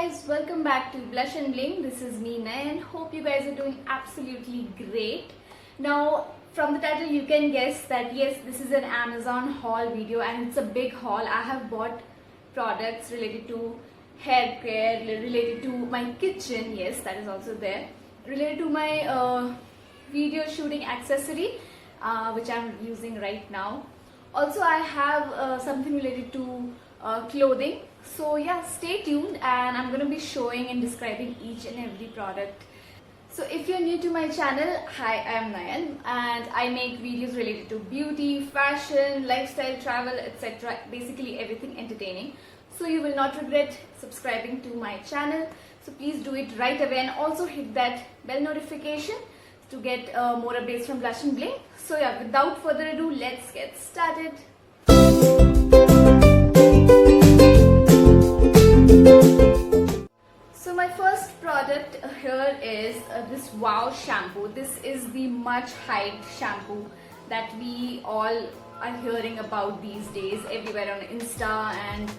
guys, welcome back to Blush and Bling. This is me Nayan. Hope you guys are doing absolutely great. Now from the title you can guess that yes, this is an Amazon haul video and it's a big haul. I have bought products related to hair care, related to my kitchen, yes that is also there, related to my video shooting accessory which I'm using right now. Also I have something related to clothing. So yeah, stay tuned and I'm going to be showing and describing each and every product. So if you're new to my channel, hi, I am Nayan and I make videos related to beauty, fashion, lifestyle, travel, etc. Basically everything entertaining. So you will not regret subscribing to my channel. So please do it right away and also hit that bell notification to get more updates from Blush and Bling. So yeah, without further ado, let's get started. So my first product here is this Wow shampoo. This is the much hyped shampoo that we all are hearing about these days, everywhere on Insta and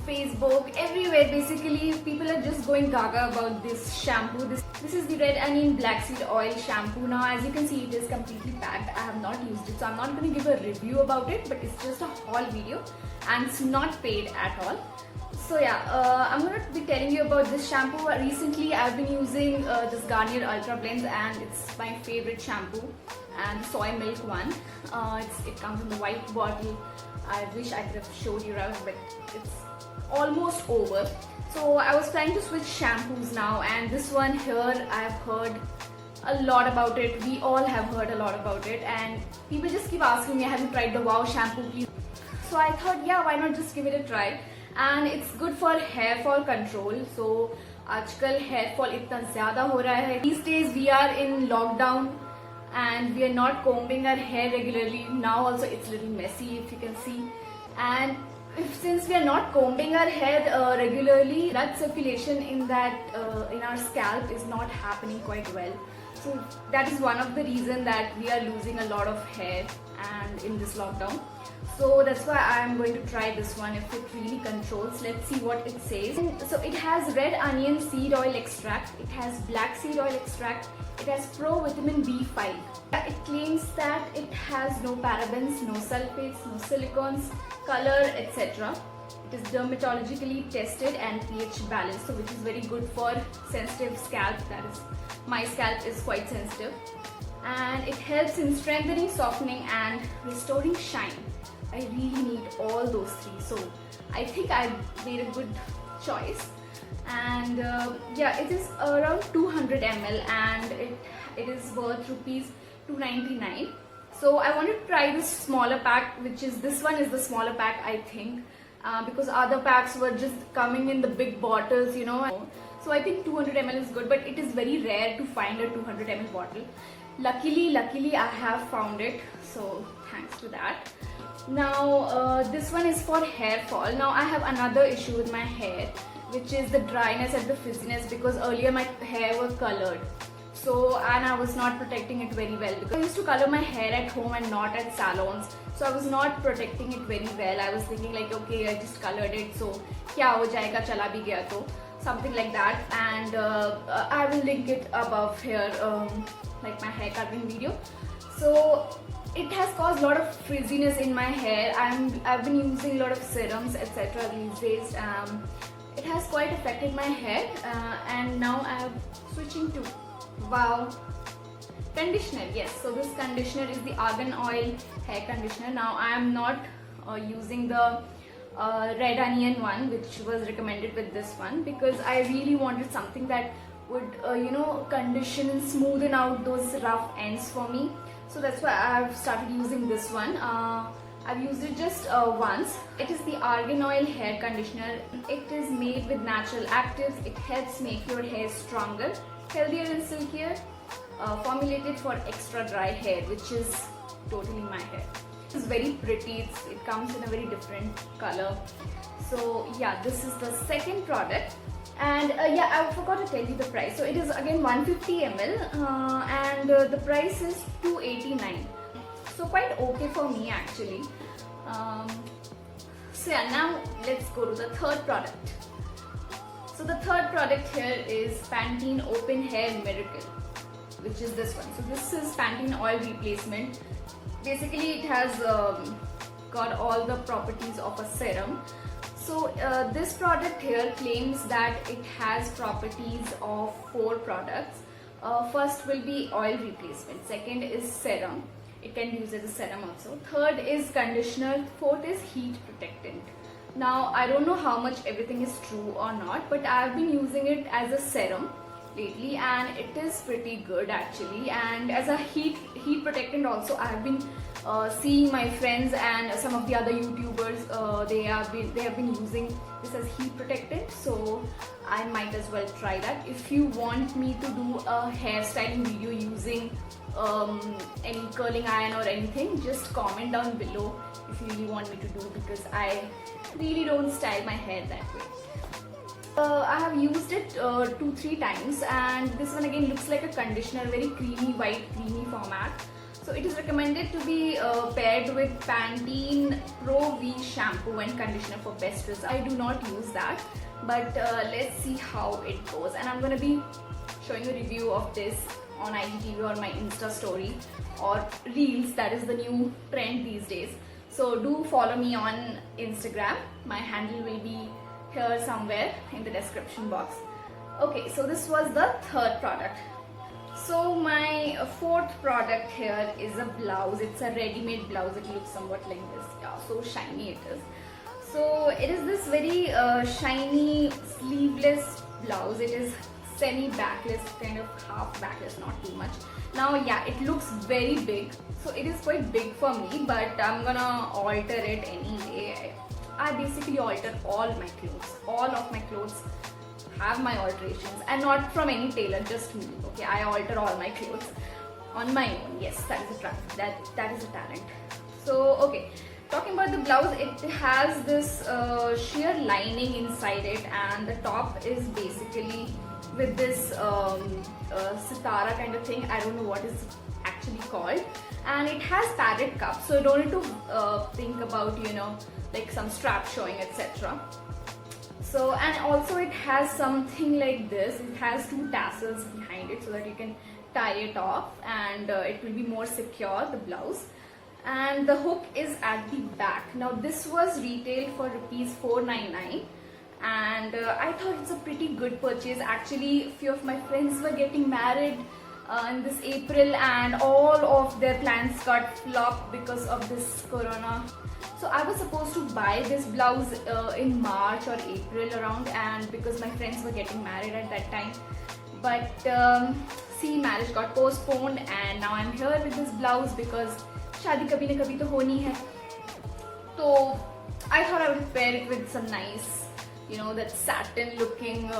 Facebook, everywhere. Basically people are just going gaga about this shampoo. This is the Red Onion Black Seed Oil shampoo. Now as you can see, it is completely packed. I have not used it, so I'm not going to give a review about it, but it's just a haul video and it's not paid at all. So yeah, I'm going to be telling you about this shampoo. Recently I've been using this Garnier Ultra Blends and it's my favorite shampoo, and the soy milk one. It comes in the white bottle. I wish I could have showed you around, but it's almost over. So I was trying to switch shampoos now, and this one here I've heard a lot about it. We all have heard a lot about it and people just keep asking me, have you tried the Wow shampoo please? So I thought, yeah, why not just give it a try. And it's good for hair fall control. So आजकल hair fall इतना ज़्यादा हो रहा है. These days we are in lockdown and we are not combing our hair regularly. Now also it's a little messy, if you can see. And since we are not combing our hair regularly, blood circulation in our scalp is not happening quite well. So that is one of the reasons that we are losing a lot of hair and in this lockdown. So that's why I am going to try this one if it really controls. Let's see what it says. So it has red onion seed oil extract, it has black seed oil extract, it has pro vitamin B5. It claims that it has no parabens, no sulfates, no silicones, color, etc. It is dermatologically tested and pH balanced, so which is very good for sensitive scalp. That is, my scalp is quite sensitive. And it helps in strengthening, softening and restoring shine. I really need all those three, so I think I made a good choice. And yeah, it is around 200 ml and it is worth rupees 299. So I wanted to try this smaller pack, which is, this one is the smaller pack I think, because other packs were just coming in the big bottles, you know. So I think 200 ml is good, but it is very rare to find a 200 ml bottle. Luckily I have found it, so thanks to that. Now this one is for hair fall. Now I have another issue with my hair, which is the dryness and the frizziness, because earlier my hair was colored. So, and I was not protecting it very well, because I used to color my hair at home and not at salons. So I was not protecting it very well. I was thinking like, okay, I just colored it, so kya ho jayega, chala bhi gaya to, something like that. And I will link it above here, like my hair coloring video. So it has caused a lot of frizziness in my hair. I've been using a lot of serums, etc. these days. It has quite affected my hair, and now I am switching to Wow conditioner. Yes, so this conditioner is the Argan Oil hair conditioner. Now I am not using the red onion one, which was recommended with this one, because I really wanted something that would you know, condition and smoothen out those rough ends for me. So that's why I've started using this one. I've used it just once. It is the Argan Oil hair conditioner. It is made with natural actives. It helps make your hair stronger, healthier and silkier. Formulated for extra dry hair, which is totally my hair. It's very pretty. It comes in a very different color. So yeah, this is the second product. And yeah, I forgot to tell you the price. So it is again 150 ml and the price is 289. So quite okay for me actually. So yeah, now let's go to the third product. So the third product here is Pantene Open Hair Miracle, which is this one. So this is Pantene oil replacement. Basically it has got all the properties of a serum. So this product here claims that it has properties of 4 products. First will be oil replacement, second is serum, it can be used as a serum also, third is conditioner, fourth is heat protectant. Now I don't know how much everything is true or not, but I have been using it as a serum lately and it is pretty good actually, and as a heat protectant also. I have been seeing my friends and some of the other YouTubers, they have been using this as heat protectant, so I might as well try that. If you want me to do a hairstyling video using any curling iron or anything, just comment down below if you really want me to do, because I really don't style my hair that way. I have used it 2-3 times, and this one again looks like a conditioner, very creamy, white, creamy format. So it is recommended to be paired with Pantene Pro V shampoo and conditioner for best results. I do not use that, but let's see how it goes. And I'm going to be showing a review of this on IGTV or my Insta story or Reels. That is the new trend these days. So do follow me on Instagram. My handle will be here somewhere in the description box. Okay, so this was the third product. So my fourth product here is a blouse. It's a ready-made blouse. It looks somewhat like this. Yeah, so shiny it is. So it is this very shiny sleeveless blouse. It is semi-backless, kind of half backless, not too much. Now yeah, it looks very big. So it is quite big for me, but I'm gonna alter it anyway. I basically alter all my clothes. All of my clothes have my alterations, and not from any tailor, just me. Okay, I alter all my clothes on my own. Yes, that is that is a talent. So okay, talking about the blouse, it has this sheer lining inside it, and the top is basically with this sitara kind of thing. I don't know what is actually called, and it has padded cuffs, so you don't need to think about, you know, like some strap showing, etc. So, and also it has something like this. It has 2 tassels behind it so that you can tie it off, and it will be more secure, the blouse. And the hook is at the back. Now this was retailed for rupees 499, and I thought it's a pretty good purchase. Actually, a few of my friends were getting married in this April, and all of their plans got flopped because of this corona. So I was supposed to buy this blouse in March or April around, and because my friends were getting married at that time. But see, marriage got postponed, and now I'm here with this blouse because शादी कभी न कभी तो होनी है. So I thought I would pair it with some nice, you know, that satin looking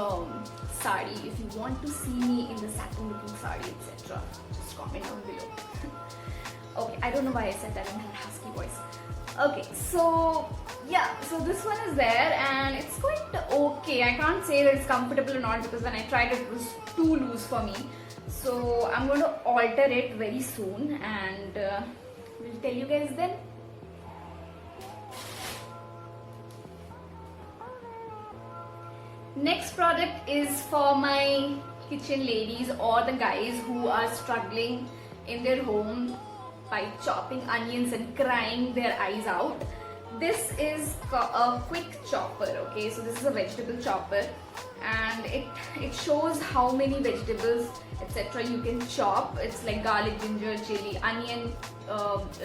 sari. If you want to see me in the satin looking sari, etc., just comment down below. Okay, I don't know why I said that in a husky voice. Okay, so yeah, so this one is there and it's quite okay. I can't say that it's comfortable or not because when I tried it, it was too loose for me. So I'm going to alter it very soon, and we'll tell you guys then. Next product is for my kitchen ladies or the guys who are struggling in their home by chopping onions and crying their eyes out. This is a quick chopper, okay? So this is a vegetable chopper, and it shows how many vegetables, etc. you can chop. It's like garlic, ginger, chili, onion,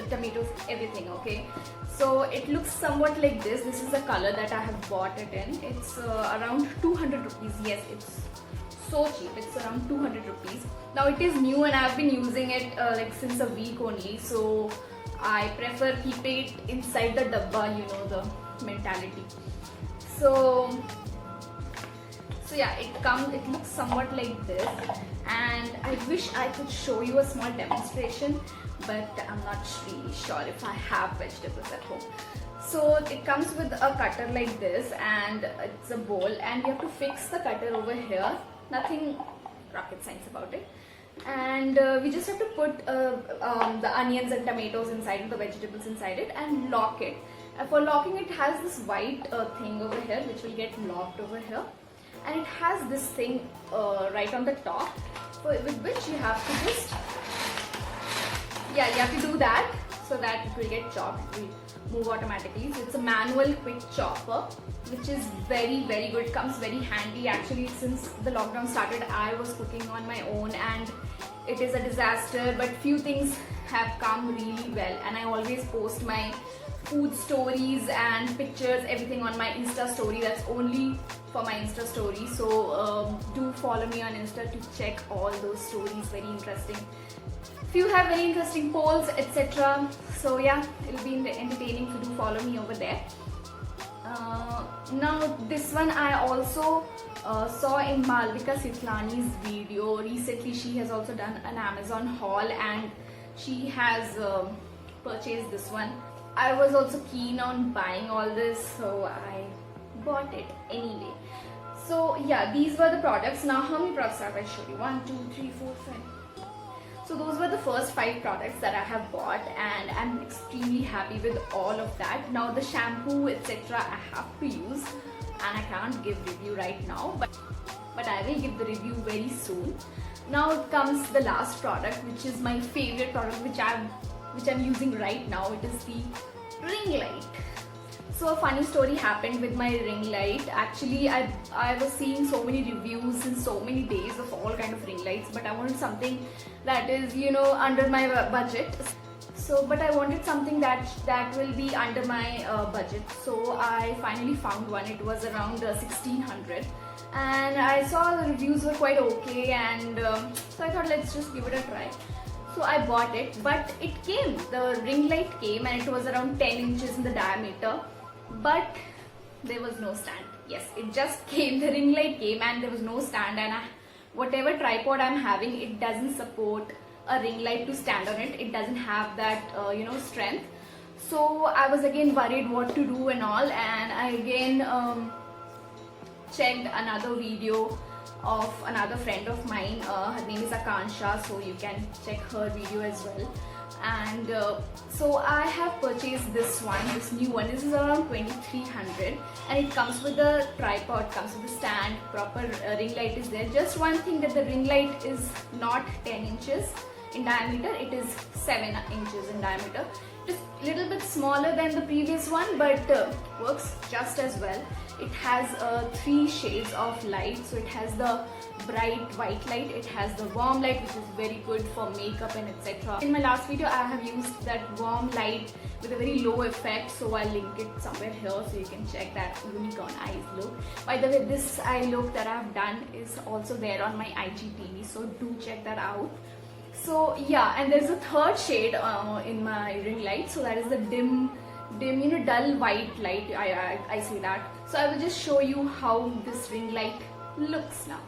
tomatoes, everything, okay? So it looks somewhat like this. This is the color that I have bought it in. It's around 200 rupees. Yes, it's so cheap. It's around 200 rupees. Now it is new and I've been using it like since a week only. So I prefer keeping it inside the dabba, you know, the mentality. So yeah, it looks somewhat like this, and I wish I could show you a small demonstration, but I'm not really sure if I have vegetables at home. So it comes with a cutter like this, and it's a bowl, and you have to fix the cutter over here. Nothing rocket science about it. And we just have to put the onions and tomatoes inside, the vegetables inside it, and lock it. For locking, it has this white thing over here which will get locked over here, and it has this thing right on the top, with which you have to just, yeah, you have to do that so that it will get chopped. It will move automatically. So it's a manual quick chopper, which is very good. It comes very handy. Actually, since the lockdown started, I was cooking on my own and it is a disaster, but few things have come really well, and I always post my food stories and pictures, everything on my Insta story. That's only for my Insta story, so do follow me on Insta to check all those stories. Very interesting. Few have very interesting polls, etc. So yeah, it'll be entertaining, so do follow me over there. Now this one I also saw in Malvika Sitlani's video. Recently she has also done an Amazon haul and she has purchased this one. I was also keen on buying all this, so I bought it anyway. So yeah, these were the products. Now how many products have I showed you? 1, 2, 3, 4, 5. So those were the first 5 products that I have bought, and I'm extremely happy with all of that. Now the shampoo, etc. I have to use, and I can't give review right now, but I will give the review very soon. Now comes the last product, which is my favorite product, which I'm using right now. It is the ring light. So a funny story happened with my ring light. Actually, I was seeing so many reviews in so many days of all kind of ring lights, but I wanted something that is, you know, under my budget. So, but I wanted something that will be under my budget. So I finally found one. It was around 1600, and I saw the reviews were quite okay, and so I thought let's just give it a try. So I bought it, but it came, the ring light came, and it was around 10 inches in the diameter, but there was no stand. Yes, it just came, the ring light came and there was no stand, and whatever tripod I'm having, it doesn't support a ring light to stand on it. It doesn't have that you know, strength. So I was again worried what to do and all, and I again checked another video of another friend of mine. Her name is Akansha, so you can check her video as well. And so I have purchased this one, this new one. This is around 2300, and it comes with a tripod, comes with a stand, proper ring light is there. Just one thing, that the ring light is not 10 inches in diameter, it is 7 inches in diameter. It is a little bit smaller than the previous one, but works just as well. It has 3 shades of light. So it has the bright white light, it has the warm light, which is very good for makeup and etc. In my last video I have used that warm light with a very low effect, so I'll link it somewhere here so you can check that unicorn eyes look. By the way, this eye look that I've done is also there on my IGTV, so do check that out. So yeah, and there's a third shade in my ring light, so that is the dim, you know, dull white light. I see that. So I will just show you how this ring light looks now.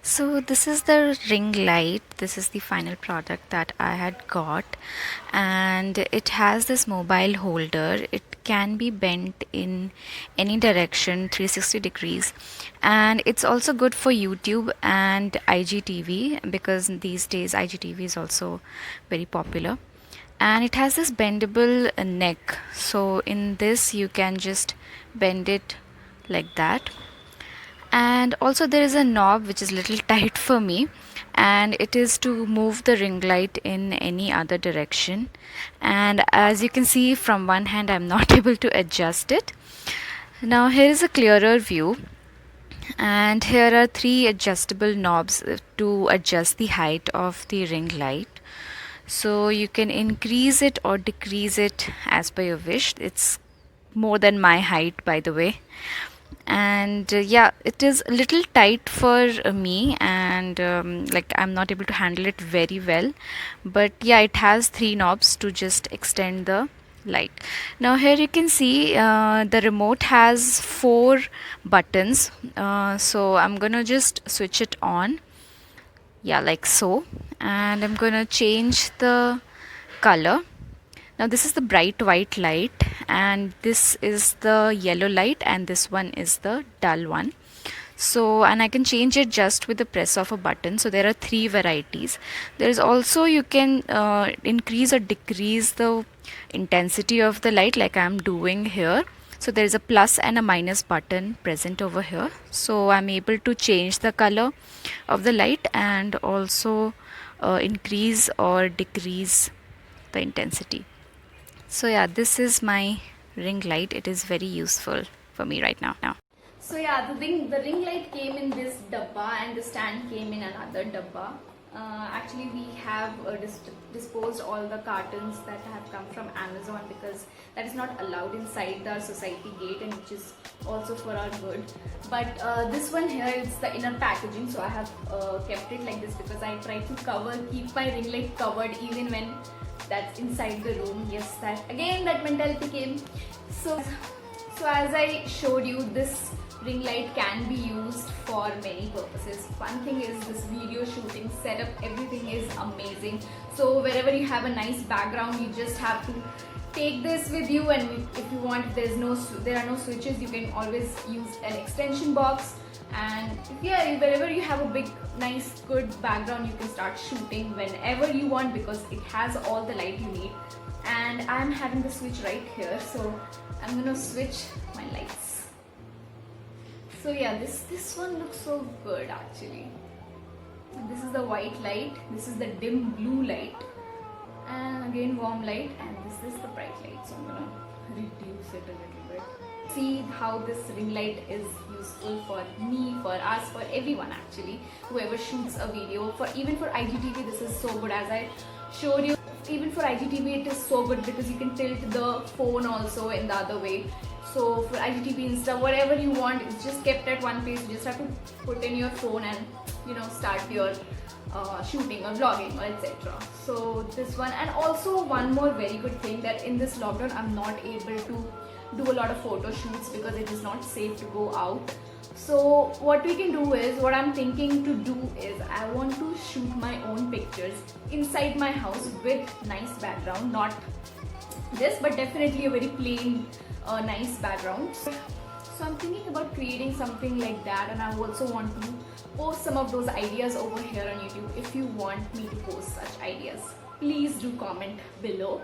So this is the ring light. This is the final product that I had got, and it has this mobile holder. It can be bent in any direction, 360 degrees, and it's also good for YouTube and IGTV, because these days IGTV is also very popular. And it has this bendable neck, so in this you can just bend it like that. And also there is a knob which is little tight for me, and it is to move the ring light in any other direction. And as you can see, from one hand I'm not able to adjust it. Now here is a clearer view, and here are 3 adjustable knobs to adjust the height of the ring light. So you can increase it or decrease it as per your wish. It's more than my height, by the way. And yeah, it is a little tight for me, and like I'm not able to handle it very well, but yeah, it has 3 knobs to just extend the light. Now here you can see the remote has 4 buttons, so I'm gonna just switch it on, yeah, like so, and I'm gonna change the color. Now this is the bright white light, and this is the yellow light, and this one is the dull one. So, and I can change it just with the press of a button. So there are 3 varieties. There is also, you can increase or decrease the intensity of the light, like I am doing here. So there is a plus and a minus button present over here. So I'm able to change the color of the light and also increase or decrease the intensity. So yeah, this is my ring light. It is very useful for me right now. So yeah, the ring light came in this dabba and the stand came in another dabba. Actually, we have disposed all the cartons that have come from Amazon because that is not allowed inside the society gate, and which is also for our good. But this one here is the inner packaging, so I have kept it like this because I try to keep my ring light covered even when that's inside the room. Yes, that mentality came. So as I showed you, this ring light can be used for many purposes. One thing is this video shooting setup, everything is amazing. So wherever you have a nice background, you just have to take this with you, and if you want, there are no switches, you can always use an extension box. And wherever you have a big, nice, good background, you can start shooting whenever you want because it has all the light you need. And I'm having the switch right here, so I'm gonna switch my lights. So yeah, this one looks so good actually. This is the white light, this is the dim blue light, and again warm light, and this is the bright light. So I'm gonna reduce it a little bit. See how this ring light is useful for me, for us, for everyone actually. Whoever shoots a video, even for IGTV, this is so good. As I showed you, even for IGTV it is so good because you can tilt the phone also in the other way. So for IGTV, Insta, whatever you want, it's just kept at one place. You just have to put in your phone and start your shooting or vlogging or etc. So this one, and also one more very good thing, that in this lockdown I'm not able to do a lot of photo shoots because it is not safe to go out. So what we can do is, what I'm thinking to do is, I want to shoot my own pictures inside my house with nice background, not this but definitely a very plain nice background. So I'm thinking about creating something like that, and I also want to post some of those ideas over here on YouTube. If you want me to post such ideas, please do comment below.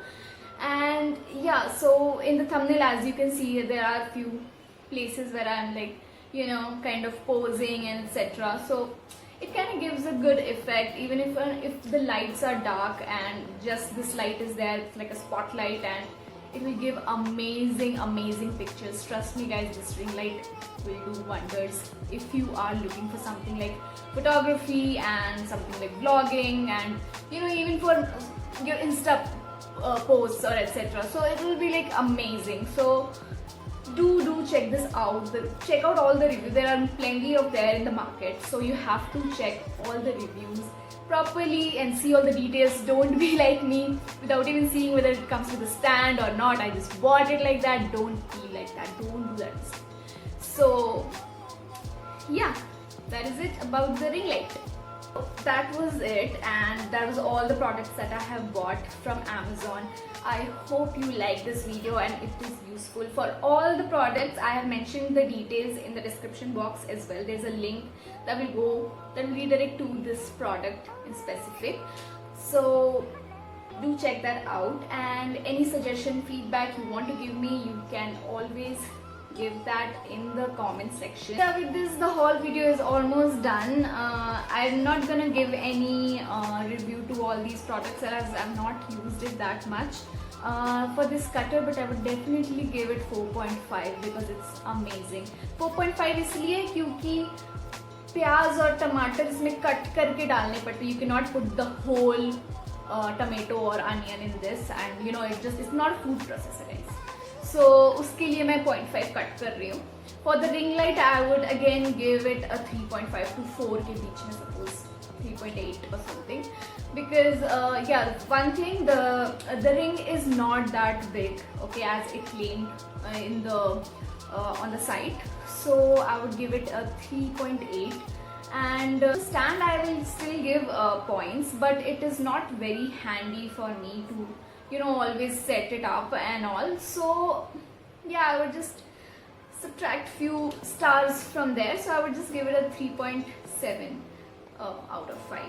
And yeah, so in the thumbnail, as you can see, there are a few places where I'm like, kind of posing and etc. So it kind of gives a good effect, even if the lights are dark and just this light is there. It's like a spotlight, and it will give amazing pictures. Trust me guys, this ring light will do wonders if you are looking for something like photography and something like vlogging, and even for your Insta posts or etc. So it will be like amazing. So do check this out. Check out all the reviews. There are plenty of there in the market, so you have to check all the reviews properly and see all the details. Don't be like me without even seeing whether it comes with a stand or not. I just bought it like that. Don't be like that. Don't do that. So yeah, that is it about the ring light. That was it, and that was all the products that I have bought from Amazon. I hope you like this video and it is useful. For all the products, I have mentioned the details in the description box as well. There's a link that will redirect to this product in specific. So do check that out, and any suggestion, feedback you want to give me, you can always give that in the comment section. Yeah, with this, the whole video is almost done. I'm not gonna give any review to all these products as I've not used it that much for this cutter, but I would definitely give it 4.5 because it's amazing. 4.5 इसलिए क्योंकि प्याज और टमाटर इसमें cut करके डालने पड़ते. You cannot put the whole tomato or onion in this, and it's not a food processor guys. So उसके लिए मैं 0.5 कट कर रही हूँ. For the ring light, I would again give it a 3.5 to 4 के बीच में, suppose 3.8 or something, because one thing, the ring is not that big, okay, as it claimed in the on the site. So I would give it a 3.8. And stand, I will still give points, but it is not very handy for me to always set it up and all. So yeah, I would just subtract few stars from there. So I would just give it a 3.7 out of 5.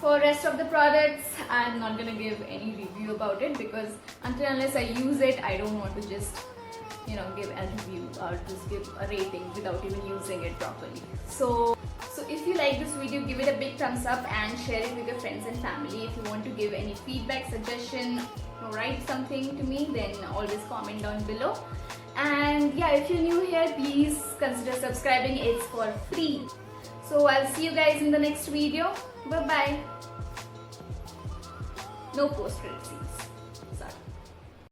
For rest of the products, I'm not gonna give any review about it because until unless I use it, I don't want to just give a review or just give a rating without even using it properly. So if you like this video, give it a big thumbs up and share it with your friends and family. If you want to give any feedback, suggestion, or write something to me, then always comment down below. And yeah, if you're new here, please consider subscribing. It's for free. So I'll see you guys in the next video. Bye bye. No post-credit scenes.